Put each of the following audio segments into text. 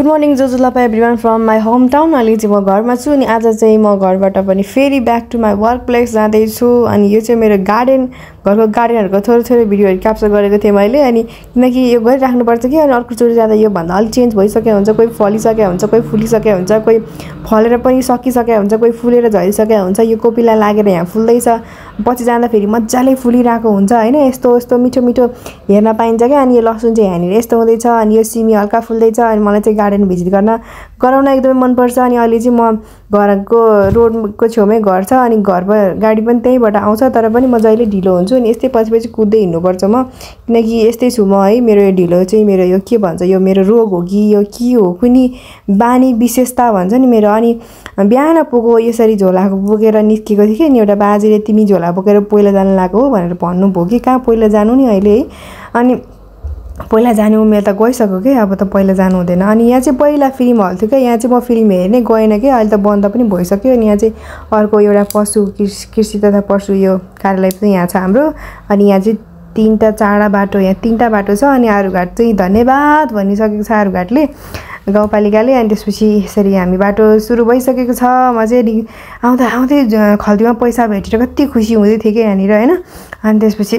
Good morning जोजुलापा everyone from my home town. अहिले चाहिँ म घरमा छु अनि आज चाहिँ म घरबाट पनि फेरि back to my workplace जाँदैछु। अनि यो चाहिँ मेरो गार्डन, घरको गार्डनहरूको थोरै थोरै भिडियोहरू क्याप्चर गरेको थिएँ मैले। अनि किनकि यो गरिराख्नुपर्छ कि अनि अर्कोचोटि जाँदा योभन्दा अलिक चेन्ज भइसकेको हुन्छ। कोही फलिसकेको हुन्छ, कोही फुलिसकेको हुन्छ, कोही फलेर पनि सकिसकेको हुन्छ, कोही फुलेर झरिसकेको हुन्छ। यो कोपिला लागेर यहाँ फुल्दैछ, पछि जाँदा फेरि मजाले फुलिरहेको हुन्छ होइन। यस्तो यस्तो मिठो मिठो हेर्न पाइन्छ क्या। अनि यो लसुन चाहिँ यहाँनिर यस्तो हुँदैछ, अनि यो सिमी हल्का फुल्दैछ। अनि मलाई चाहिँ गार्डन भिजिट गराउन एकदमै मनपर्छ। अनि अहिले चाहिँ म घरको रोडको छेउमै घर छ अनि घरमा गाडी पनि त्यहीँबाट आउँछ, तर पनि म जहिले ढिलो हुन्छु अनि यस्तै पछि पछि कुद्दै हिँड्नुपर्छ म, किनकि यस्तै छु म है। मेरो यो ढिलो चाहिँ मेरो यो के भन्छ, यो मेरो रोग हो कि यो के हो कुनै बानी विशेषता भन्छ नि मेरो। अनि बिहान पुगो यसरी झोला बोकेर निस्केको थिएँ कि अनि एउटा बाजेले तिमी झोला बोकेर पहिला जानु लाग्यो हो भनेर भन्नुभयो कि कहाँ पहिला जानु नि अहिले है। अनि पहिला जाने उमेर त गइसक्यो कि अब त पहिला जानु हुँदैन। अनि यहाँ चाहिँ पहिला फिल्म हल थियो क्या, यहाँ चाहिँ म फिल्म हेर्नै गएन कि, अहिले त बन्द पनि भइसक्यो। अनि यहाँ चाहिँ अर्को एउटा पशु कृषि तथा पशु यो कार्यालय पनि यहाँ छ हाम्रो। अनि यहाँ चाहिँ तीनटा चारवटा बाटो, यहाँ तीनटा बाटो छ। अनि आरुघाट चाहिँ धन्यवाद भनिसकेको छ आरुघाटले, गाउँपालिकाले। अनि त्यसपछि यसरी हामी बाटो सुरु भइसकेको छ। म चाहिँ आउँदै खल्तीमा पैसा भेटेर कति खुसी हुँदै थिएँ कि यहाँनिर होइन। अनि त्यसपछि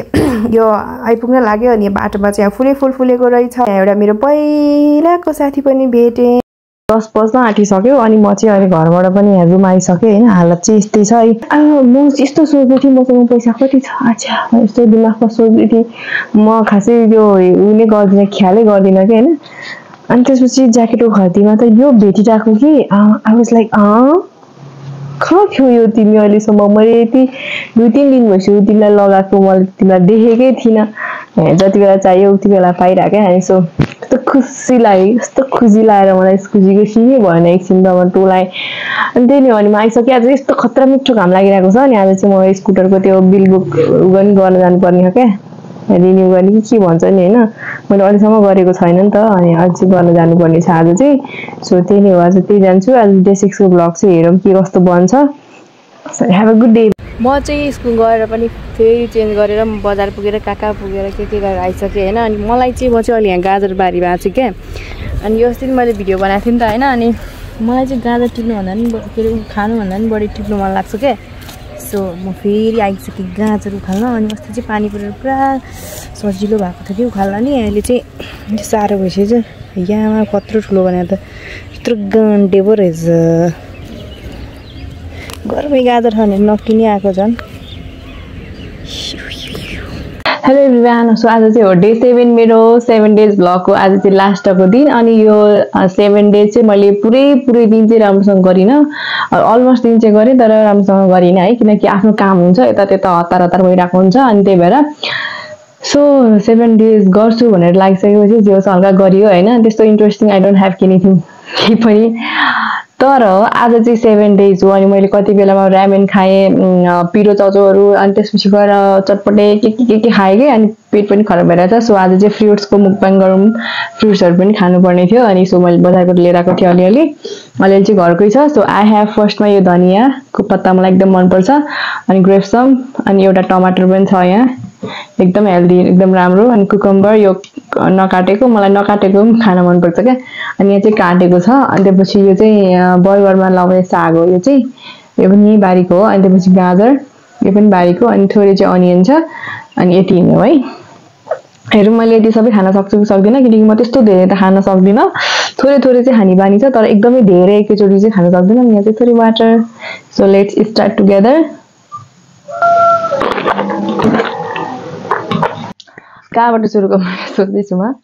यो आइपुग्न लाग्यो अनि बाटोमा चाहिँ यहाँ फुल फुलेको रहेछ। यहाँ एउटा मेरो पहिलाको साथी पनि भेटेँ। 10 बज्न आँटिसक्यो अनि म चाहिँ अहिले घरबाट पनि यहाँ रुम आइसकेँ होइन। हालत चाहिँ यस्तै छ है। म यस्तो सोच्दै थिएँ मसँग पैसा कति छ अच्छा, यस्तो दिमागमा सोच्दै थिएँ म। खासै यो उहिले गर्दिनँ, ख्यालै गर्दिनँ कि होइन। अनि त्यसपछि ज्याकेटको खल्तीमा त यो भेटिरहेको कि आई वाज लाइक कहाँ थियो यो तिमी अहिलेसम्म? मैले यति 2-3 दिन भइसक्यो तिमीलाई लगाएको, मैले तिमीलाई देखेकै थिइनँ। जति बेला चाहियो उति बेला पाइरहेको अनि सो कस्तो खुसी लाग्यो, कस्तो खुसी लागेर मलाई खुसीको सिमै भएन एकछिन त म टोलाएँ। अनि त्यही नै हो। अनि म आइसकेँ। आज यस्तो खतरा मिठो घाम लागिरहेको छ। अनि आज चाहिँ म स्कुटरको त्यो बिल बुक पनि गर्न जानुपर्ने हो क्या, रिन्यू गर्ने कि के भन्छ नि होइन। मैले अहिलेसम्म गरेको छैन नि त, अनि अझै गर्न जानुपर्ने छ आज चाहिँ। सो त्यही नै हो, आज त्यही जान्छु। आज डे 6 को ब्लग चाहिँ हेरौँ के कस्तो बन्छ। Have a good day. म चाहिँ स्कुल गएर पनि फेरि चेन्ज गरेर बजार पुगेर कहाँ पुगेर के गरेर आइसकेँ होइन। अनि मलाई चाहिँ म चाहिँ अहिले यहाँ गाजर बारी भएको छु क्या। अनि यो अस्ति मैले भिडियो बनाएको थिएँ नि त होइन। अनि मलाई चाहिँ गाजर टिप्नुभन्दा पनि के अरे खानुभन्दा पनि बढी टिप्नु मन लाग्छ क्या। सो म फेरि आइसकेँ गाजर उखाल्न। अनि अस्ति चाहिँ पानी परेर पुरा सजिलो भएको थियो कि उखाल्न, नि अहिले चाहिँ साह्रो भइसक्यो चाहिँ। यहाँ कत्रो ठुलो भने त यत्रो गन्डे पो रहेछ। घरमै गाजर छ भने नकिनी आएको झन्। Hello everyone. सो आज चाहिँ हो डे 7 मेरो 7 डेज भ्लगको। आज चाहिँ लास्टको दिन। अनि यो 7 डेज चाहिँ मैले पुरै दिन चाहिँ राम्रोसँग गरिनँ। अलमोस्ट दिन चाहिँ गरेँ तर राम्रोसँग गरिनँ है, किनकि आफ्नो काम हुन्छ यता त्यता हतार भइरहेको हुन्छ। अनि त्यही भएर सो 7 डेज गर्छु भनेर लागिसकेपछि जे होस् हल्का गरियो होइन। त्यस्तो interesting I don't have anything केही पनि। तर आज चाहिँ 7 डेज हो। अनि मैले कति बेलामा रामेन खाएँ, पिरो चौचौहरू, अनि त्यसपछि गएर चटपटे के खाएँ कि, अनि पेट पनि खराब भइरहेको छ। सो आज चाहिँ फ्रुट्सको मुकबाङ गरौँ, फ्रुट्सहरू पनि खानुपर्ने थियो। अनि सो मैले बजारबाट लिएर आएको थिएँ अलिअलि चाहिँ घरकै छ। सो आई ह्याभ फर्स्टमा यो धनियाँको पत्ता मलाई एकदम मनपर्छ, अनि ग्रेप्सम, अनि एउटा टमाटर पनि छ यहाँ एकदम हेल्दी एकदम राम्रो। अनि कुकम्बर यो नकाटेको, मलाई नकाटेको पनि खान मनपर्छ क्या। अनि यहाँ चाहिँ काटेको छ। अनि त्यसपछि यो चाहिँ बर्गरमा लगाउने साग हो, यो चाहिँ यो पनि बारीको हो। अनि त्यसपछि गाजर यो पनि बारीको, अनि थोरै चाहिँ अनियन छ। अनि यति हो है। हेरौँ मैले यति सबै खान सक्छु कि सक्दिनँ, किनकि म त्यस्तो धेरै त खान सक्दिनँ। थोरै चाहिँ खाने बानी छ, तर एकदमै धेरै एकैचोटि चाहिँ खान सक्दिनँ। यहाँ चाहिँ थोरै water. So let's start together. कहाँबाट सुरु गर्नु सोच्दैछु म।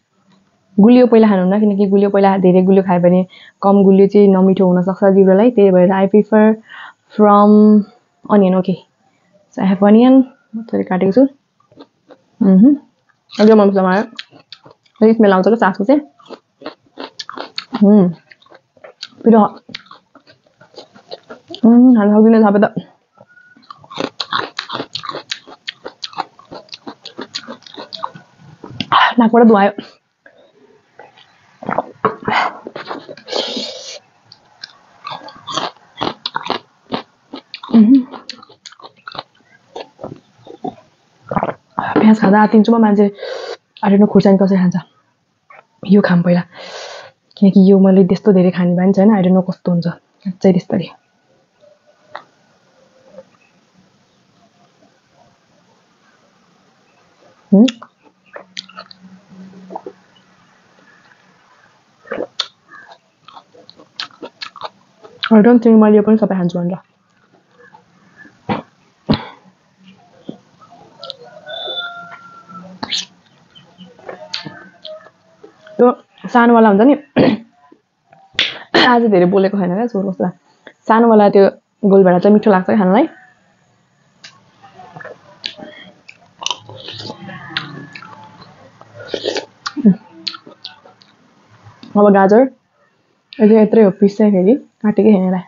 गुलियो पहिला खानु न, किनकि गुलियो पहिला धेरै गुलियो खायो भने कम गुलियो चाहिँ नमिठो हुनसक्छ जिब्रोलाई। त्यही भएर I prefer from onion. Okay so I have onion थोरै काटेको छु। एकदम मनपर्छ मलाई, स्मेल आउँछ क्या सासको चाहिँ। पिरो खान सक्दिनँ सबै त। नाकबाट धुवायो। प्याज खाँदा आतिन्छु म। मान्छे आएर खुर्सानी कसरी खान्छ। यो खाम पहिला किनकि यो मैले त्यस्तो धेरै खाने बानी छैन आई डोन्ट नो कस्तो हुन्छ चाहिँ त्यस्तरी I don't think मैले यो पनि सबै खान्छु भनेर त्यो सानोवाला हुन्छ नि आज धेरै बोलेको छैन क्या जोर बस्दा सानोवाला त्यो गोलभेडा चाहिँ मिठो लाग्छ खानलाई अब गाजर यत्रै हो पिस चाहिँ फेरि काटेकै छैन यसलाई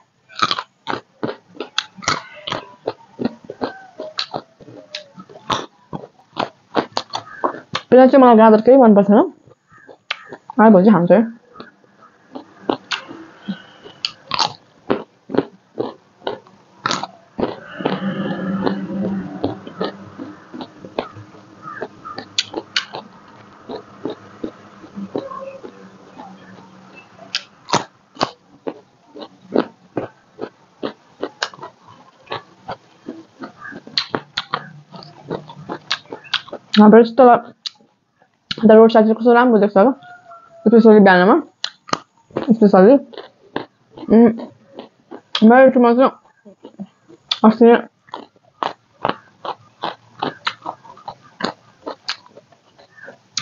पहिला चाहिँ मलाई गाजर केही मन पर्दैन आए भोलि खान्छु हाम्रो यस्तो द रोड साइड चाहिँ कस्तो राम्रो देख्छ ल स्पेसली बिहानमा स्पेसली मेरो टुमा चाहिँ अस्ति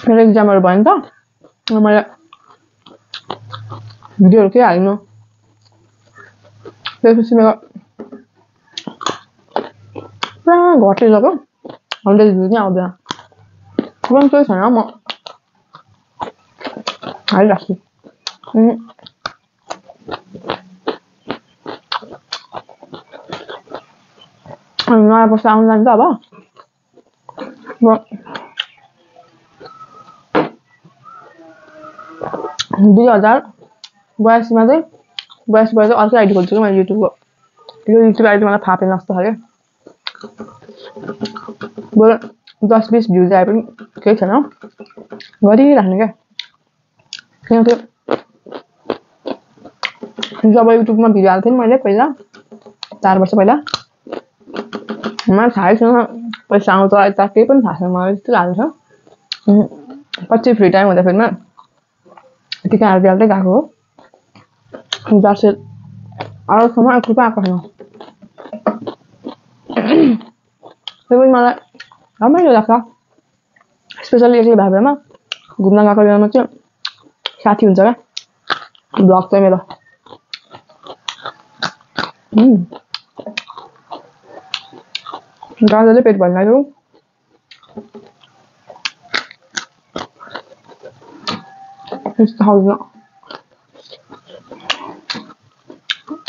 मेरो एक्जामहरू भयो नि त मैले भिडियोहरू के हाल्नु त्यसपछि मेरो पुरा घटिसक्यो 100 भ्यू नै आउँदैन कुन चाहिँ छैन म हालिराख्छु नयाँ पैसा आउनु जान्छ अब 2082 मा चाहिँ 82 भएर अर्कै आइडी खोल्छु कि मैले युट्युबको यो युट्युब आइडी मलाई थाहा छैन जस्तो खाले बरु 10-20 भ्यूज आए पनि केही छैन गरिराख्ने क्या किनकि जब युट्युबमा भिडियो हाल्थेँ नि मैले पहिला 4 वर्ष पहिला मलाई थाहै छैन पैसा आउँछ यता केही पनि थाहा छैन मलाई त्यस्तो हाल्छ पछि फ्री टाइम हुँदाफेरिमा यतिकै हाल्दै गएको हो जर्सी अरूसम्म 1 रुपियाँ आएको छैन त्यो पनि मलाई रमाइलो लाग्छ स्पेसली यसै भाइबरमा घुम्न गएको बेलामा चाहिँ साथी हुन्छ क्या ब्लग चाहिँ मेरो गाजरले पेट भर्न लाग्यो यस्तो खाउँदैन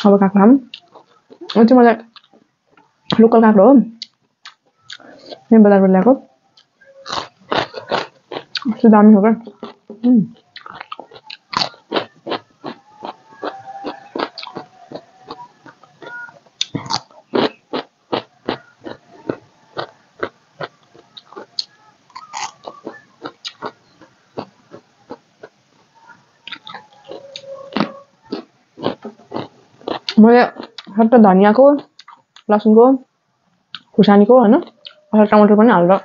अब काँक्रो खाऊँ यो चाहिँ मलाई लोकल काँक्रो हो यहाँ बजारबाट ल्याएको यस्तो दामी हो क्या मैले सट्ट धनियाँको लसुनको खुर्सानीको होइन अथवा टमाटर पनि हालेर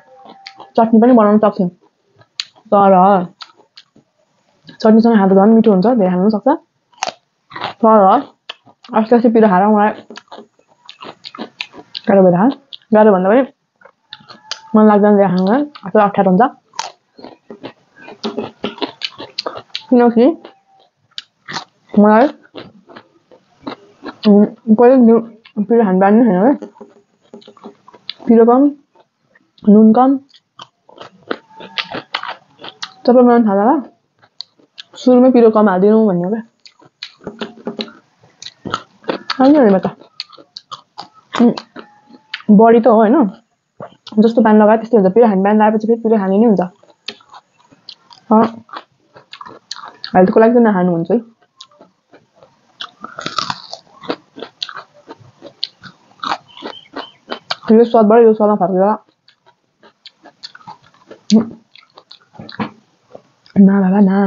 चटनी पनि बनाउन सक्छौँ तर चटनीसँग खाँदा झन् मिठो हुन्छ धेरै खानु सक्छ तर अस्ति पिरो खाएर मलाई गाह्रो भइरहेको गाह्रो भन्दा पनि मन लाग्दैन धेरै खानु आफूलाई अप्ठ्यारो हुन्छ किनकि मलाई पहिला पिरो खानु बानी छैन है पिरो कम नुन कम तपाईँ बनाउनु थाहा होला सुरुमै पिरो कम हालिदिनु भन्ने हो क्या होइन म त बडी त हो होइन जस्तो बानी लगायो त्यस्तै हुन्छ पिरो खाने बानी लगाएपछि फेरि पिरो खाने नै हुन्छ हेल्थको लागि चाहिँ नखानु हुन्छ है यो स्वादबाट यो स्वादमा फर्क ना बाबा ना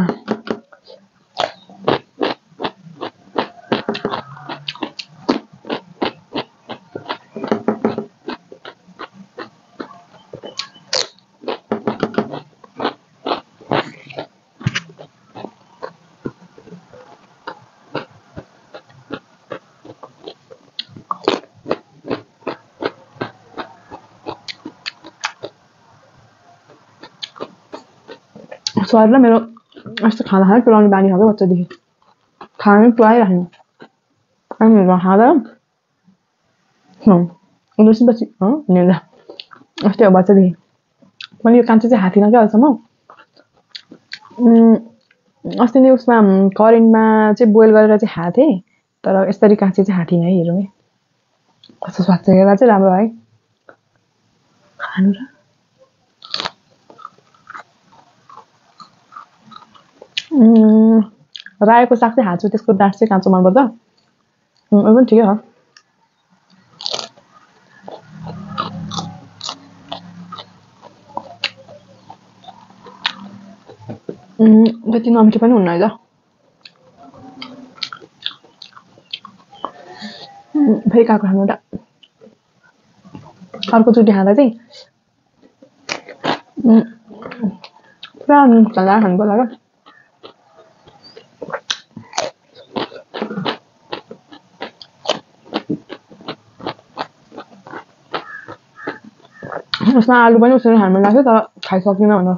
शरीरलाई मेरो यस्तो खाना टुलाउने बानी खाएको बच्चादेखि खाना टुलाइराख्नु अनि खाँदा उनीपछि हिँड्दा यस्तै हो बच्चादेखि पनि यो कान्छो चाहिँ हाथिन क्या अहिलेसम्म अस्ति नै उसमा करेन्टमा चाहिँ बोइल गरेर चाहिँ खाएको थिएँ तर यसरी काँचे चाहिँ हाथिन है हेरौँ है कस्तो स्वाद छ हेर्दा चाहिँ राम्रो है खानु र रायोको साग चाहिँ खान्छु त्यसको डाँठ चाहिँ काँचो मनपर्छ यो पनि ठिकै हो त्यति नमिठो पनि हुन्न है त फेरि काँक्रो खानु एउटा अर्कोचोटि खाँदा चाहिँ पुरा चल्ला खानु पर्ला क्या उसमा आलु पनि उसेर खानु मन लाग्थ्यो तर खाइसकिनँ भनेर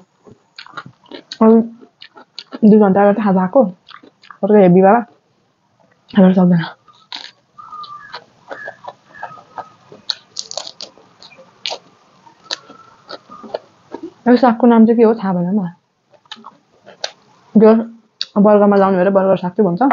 2 घन्टा अगाडि खाजा आएको अर्को हेभी वाला खान सक्दैन यो सागको नाम चाहिँ के हो थाहा भएन मलाई त्यो बर्गरमा लाउनु भएर बर्गर साग चाहिँ भन्छ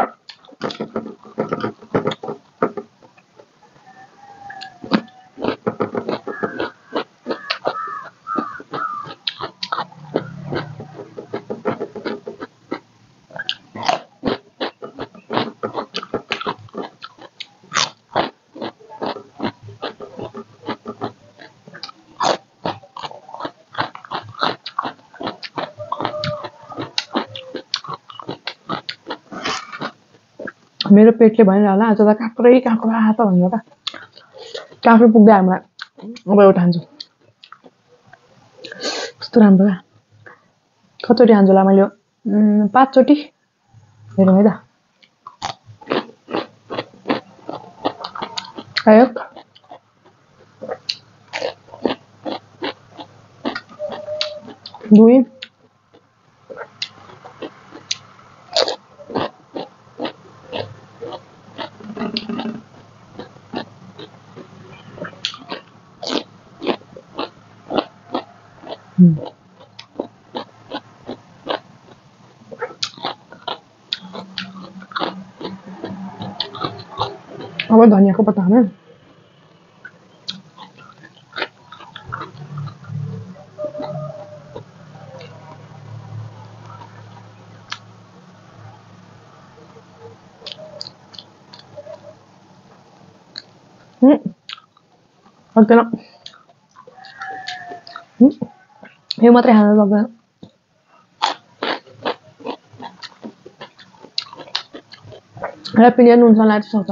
मेरो पेटले भनिरह होला आज त काँक्रो आहा त भनेर त काँक्रो पुग्दै आयो मलाई अब एउटा खान्छु कस्तो राम्रो क्या कतिचोटि खान्छु होला मैले 5 चोटि हेरौँ है त आयो 2 अब धनियाको पत्ता हाल्नु सक्दैन यो मात्रै खान सक्दैन ह्याप्पीले नुन सलाद सक्छ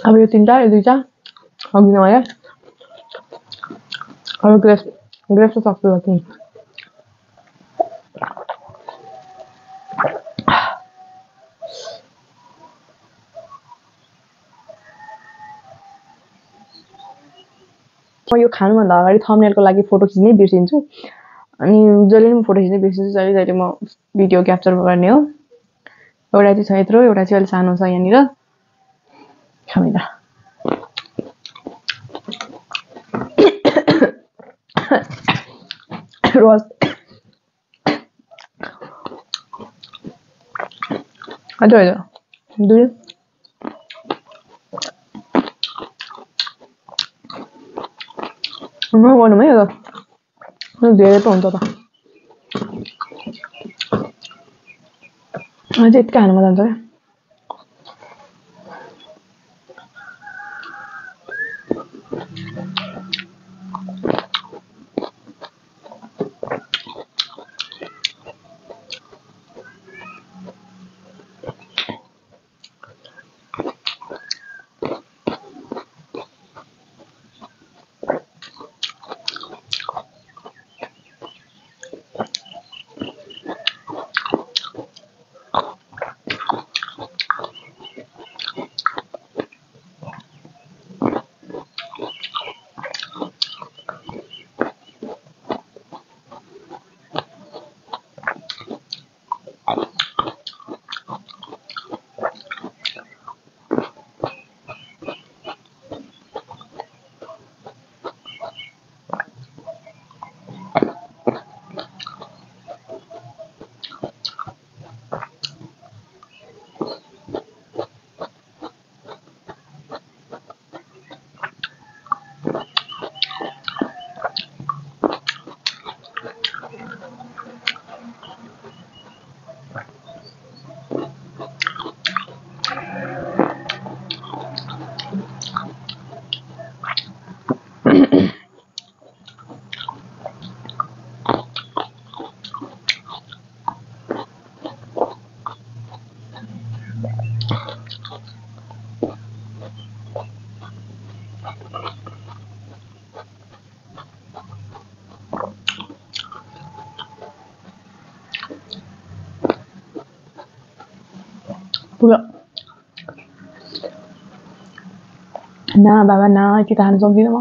अब यो 3टा यो 2टा अघि नआयो अब ग्रेप्स त सक्छु जति म यो खानुभन्दा अगाडि थम्बनेलको लागि फोटो खिच्नै बिर्सिन्छु अनि जहिले पनि फोटो खिच्नै बिर्सिन्छु जहिले म भिडियो क्याप्चर गर्ने हो एउटा चाहिँ छ यत्रो एउटा चाहिँ अलि सानो छ यहाँनिर खामिला रोज अझ दुई गर्नु है त धेरै त हुन्छ त अझै यतिकै खानु मजा आउँछ क्या पुरा ना बाबा ना यति खान सक्दिनँ म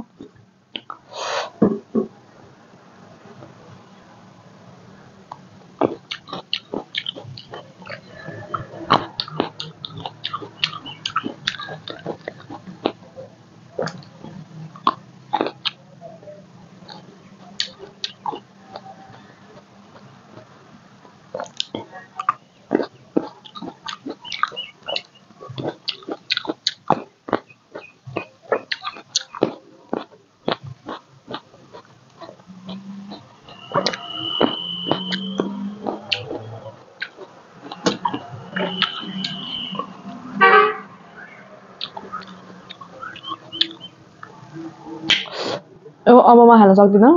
अब म खान सक्दिनँ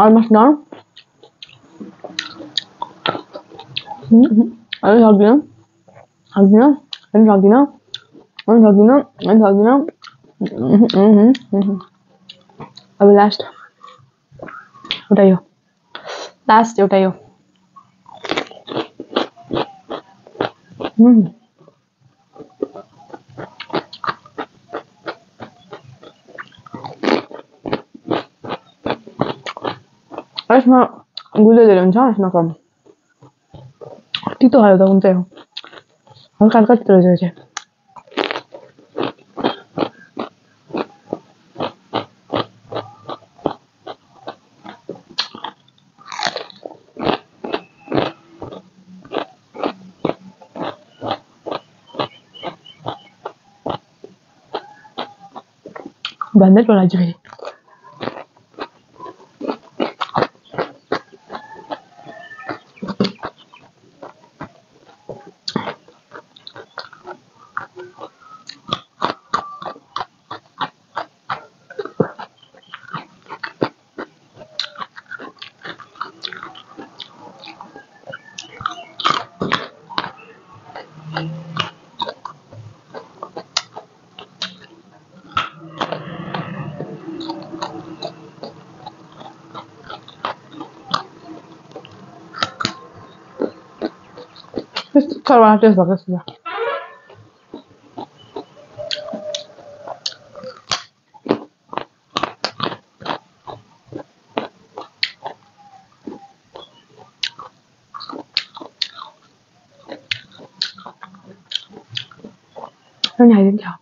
almost done अलि सक्दिनँ अब लास्ट एउटा यो यसमा गुलियो धेरै हुन्छ यसमा कम तितो खायो त हुन्छ यो हल्का हल्का तितो रहेछ चाहिँ भन्दै टोला चाहिँ फेरि Kalau tes bagus sudah. Nó nhảy đến chào.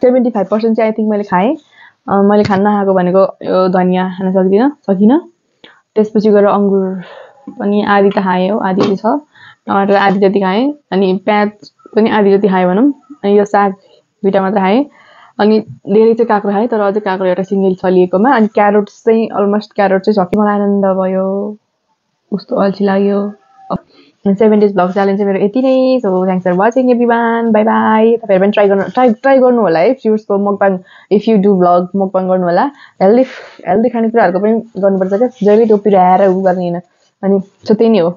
%75 चाहिँ आई थिंक मैले खाएँ मैले खान नखाएको भनेको यो धनिया खान सकिनँ त्यसपछि गएर अंगुर पनि आधी त खाएँ हो आधी छ टमाटर आधी जति खाएँ अनि प्याज पनि आधी जति खाएँ भनौं अनि यो साग दुईटा मात्र खाएँ अनि धेरै चाहिँ काँक्रो खाएँ तर अझै काँक्रो एउटा सिंगल छलिएकोमा अनि क्यारोट चाहिँ अलमोस्ट क्यारोट चाहिँ सकियो मलाई आनन्द भयो कस्तो अल्छी लाग्यो 7 days vlog challenge चाहिँ मेरो यति नै so thanks for watching everyone bye bye तपाईहरु पनि ट्राई गर्नु होला है फ्रुट्स को mukbang if you do vlog mukbang गर्नु होला हेल्दी खानेकुराहरुको पनि गर्नुपर्छ के जहिले टोपी ल्याएर उ गर्ने हैन अनि सो त्यही नै हो